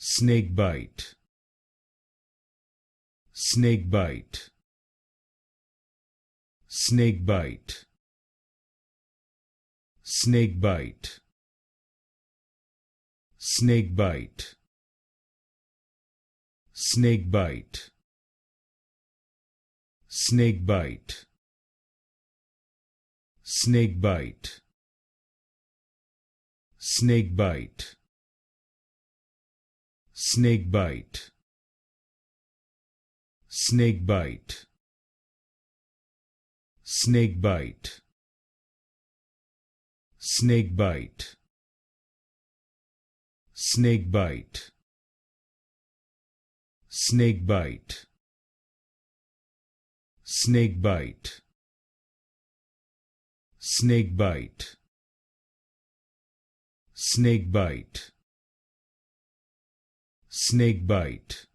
Snakebite, snakebite, snakebite, snakebite, snakebite, snakebite, snakebite, snakebite, snakebite, snakebite, snakebite, snakebite, snakebite, snakebite, snakebite, snakebite, snakebite, snakebite, snakebite,